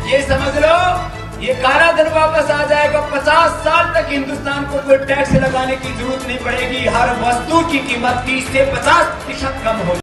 ये समझ लो, ये काला धन वापस आ जाएगा। 50 साल तक हिंदुस्तान को कोई टैक्स लगाने की जरूरत नहीं पड़ेगी। हर वस्तु की कीमत 30 से 50% कम हो।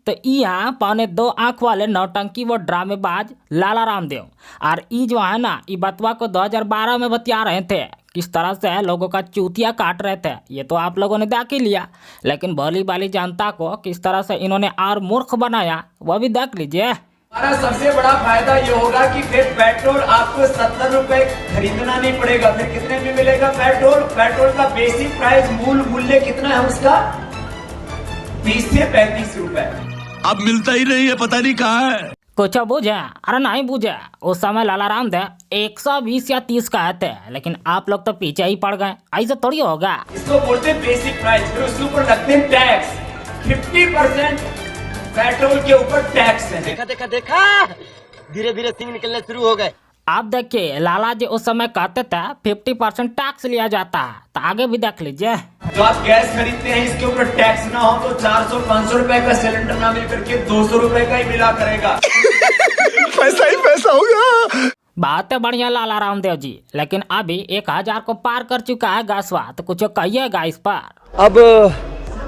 तो यहाँ 2.25 आँख वाले नौटंकी वो ड्रामेबाज लाला रामदेव और ई जो है ना, ई बतवा को 2012 में बतिया रहे थे किस तरह से लोगों का चूतिया काट रहे थे। ये तो आप लोगों ने देख ही लिया, लेकिन भोली भाली जनता को किस तरह से इन्होंने और मूर्ख बनाया वो भी देख लीजिए। हमारा सबसे बड़ा फायदा ये होगा कि फिर पेट्रोल आपको 70 रुपए खरीदना नहीं पड़ेगा। फिर कितने में मिलेगा पेट्रोल? पेट्रोल का बेसिक प्राइस मूल्य कितना है उसका? 30 से 35 रुपए। अब मिलता ही नहीं है, पता नहीं कहाँ है। कुछ बूझे? अरे नहीं बूझे। उस समय लाला रामदेव 120 या 30 का थे, लेकिन आप लोग तो पीछे ही पड़ गए। ऐसे थोड़ी होगा। इसको बोलते हैं बेसिक प्राइस, फिर उसके ऊपर लगते हैं टैक्स। 50% पेट्रोल के ऊपर टैक्स है। देखा धीरे धीरे सिंग निकलने शुरू हो गए। आप देखिए, लाला जी उस समय कहते थे 50% टैक्स लिया जाता है, तो आगे भी देख लीजिए। जो आप गैस खरीदते हैं इसके ऊपर टैक्स ना हो तो 400-500 रुपए का सिलेंडर ना मिल करके 200 रुपए का ही मिला करेगा। पैसा ही पैसा होगा। बात है बढ़िया लाला रामदेव जी, लेकिन अभी 1000 को पार कर चुका है गैसवा, तो कुछ कहिएगा इस पर। अब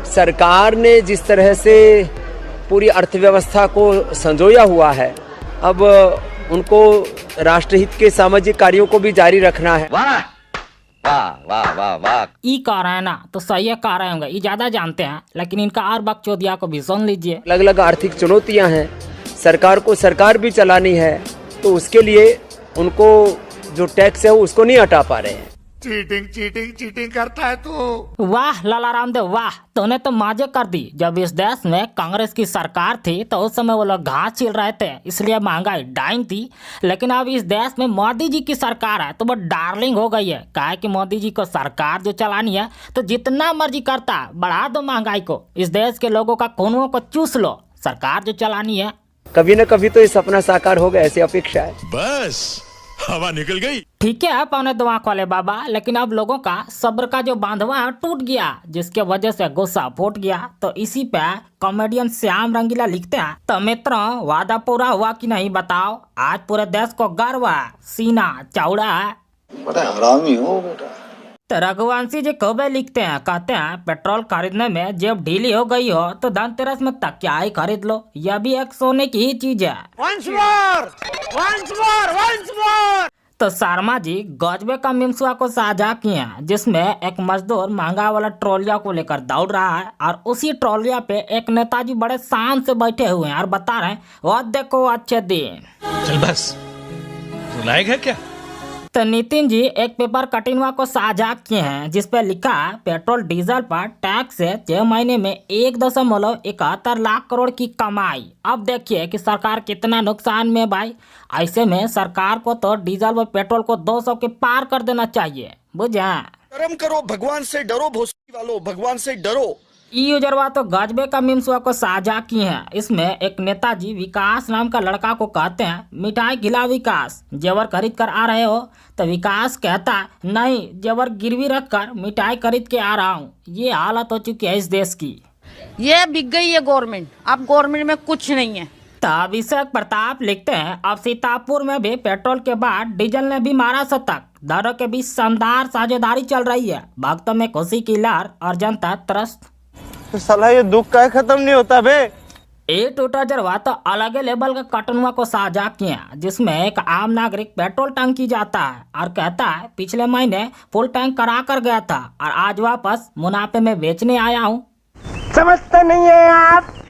सरकार ने जिस तरह से पूरी अर्थव्यवस्था को संजोया हुआ है, अब उनको राष्ट्रहित के सामाजिक कार्यों को भी जारी रखना है। वाह वाह वाह वाह वाह। ई कह रहे हैं ना, तो सही कह रहे होंगे, ये ज्यादा जानते हैं, लेकिन इनका और बकचोदिया को भी सुन लीजिए। अलग अलग आर्थिक चुनौतियां हैं, सरकार को सरकार भी चलानी है, तो उसके लिए उनको जो टैक्स है वो उसको नहीं हटा पा रहे हैं। चीटिंग करता है तू। वाह लाला रामदेव वाह, तूने तो मजे कर दी। जब इस देश में कांग्रेस की सरकार थी तो उस समय वो लोग घास छील रहे थे, इसलिए महंगाई डाइन थी। लेकिन अब इस देश में मोदी जी की सरकार है तो वो डार्लिंग हो गई है। काहे कि मोदी जी को सरकार जो चलानी है तो जितना मर्जी करता बढ़ा दो महंगाई को, इस देश के लोगों का खूनों को चूस लो, सरकार जो चलानी है। कभी न कभी तो ये सपना साकार होगा, ऐसी अपेक्षा है। बस हवा निकल गई। ठीक है 2.25 आँख वाले बाबा, लेकिन अब लोगों का सब्र का जो बांधवा है टूट गया, जिसके वजह से गुस्सा फूट गया। तो इसी पे कॉमेडियन श्याम रंगीला लिखते हैं, तो मित्रों वादा पूरा हुआ कि नहीं बताओ? आज पूरे देश को गर्व है, सीना चौड़ा है। बड़ा हरामी हो बेटा। तो रघुवंशी जी खूबे लिखते हैं, कहते हैं पेट्रोल खरीदने में जेब ढीली हो गई हो तो धनतेरस में तकिया ही खरीद लो, यह भी एक सोने की ही चीज है। Once more! तो शर्मा जी गजबे का मीम्सवा को साझा किए हैं, जिसमें एक मजदूर महंगा वाला ट्रोलिया को लेकर दौड़ रहा है और उसी ट्रोलिया पे एक नेताजी बड़े शान से बैठे हुए हैं और बता रहे हैं वो देखो अच्छे दिन। चल बस, रुलाएगा क्या? तो नितिन जी एक पेपर कटिंगवा को साझा किए हैं, जिसपे लिखा है पेट्रोल डीजल पर टैक्स से 6 महीने में 1.71 लाख करोड़ की कमाई। अब देखिए कि सरकार कितना नुकसान में भाई। ऐसे में सरकार को तो डीजल व पेट्रोल को 200 के पार कर देना चाहिए, बुझे? कर्म करो, भगवान से डरो, भोसड़ी वालों, भगवान से डरो। यूजरवा तो गजबे का मीम्सवा को साझा किए हैं। इसमें एक नेताजी विकास नाम का लड़का को कहते हैं मिठाई खिला विकास, जेवर खरीद कर आ रहे हो? तो विकास कहता है नहीं, जेवर गिरवी रख कर मिठाई खरीद के आ रहा हूँ। ये हालत हो चुकी है इस देश की। ये बिक गई है गवर्नमेंट, अब गवर्नमेंट में कुछ नहीं है। तो अभिषेक प्रताप लिखते हैं अब सीतापुर में भी पेट्रोल के बाद डीजल ने भी मारा शतक, दरों के बीच शानदार साझेदारी चल रही है, भक्तों में खुशी की लहर और जनता त्रस्त। तो साला ये दुख का खत्म नहीं होता बे। ए टोटा जरवा तो अलग लेवल का कटनुआ को साझा किया, जिसमें एक आम नागरिक पेट्रोल टंकी जाता है और कहता है पिछले महीने फुल टैंक करा कर गया था और आज वापस मुनाफे में बेचने आया हूँ। समझते नहीं है आप।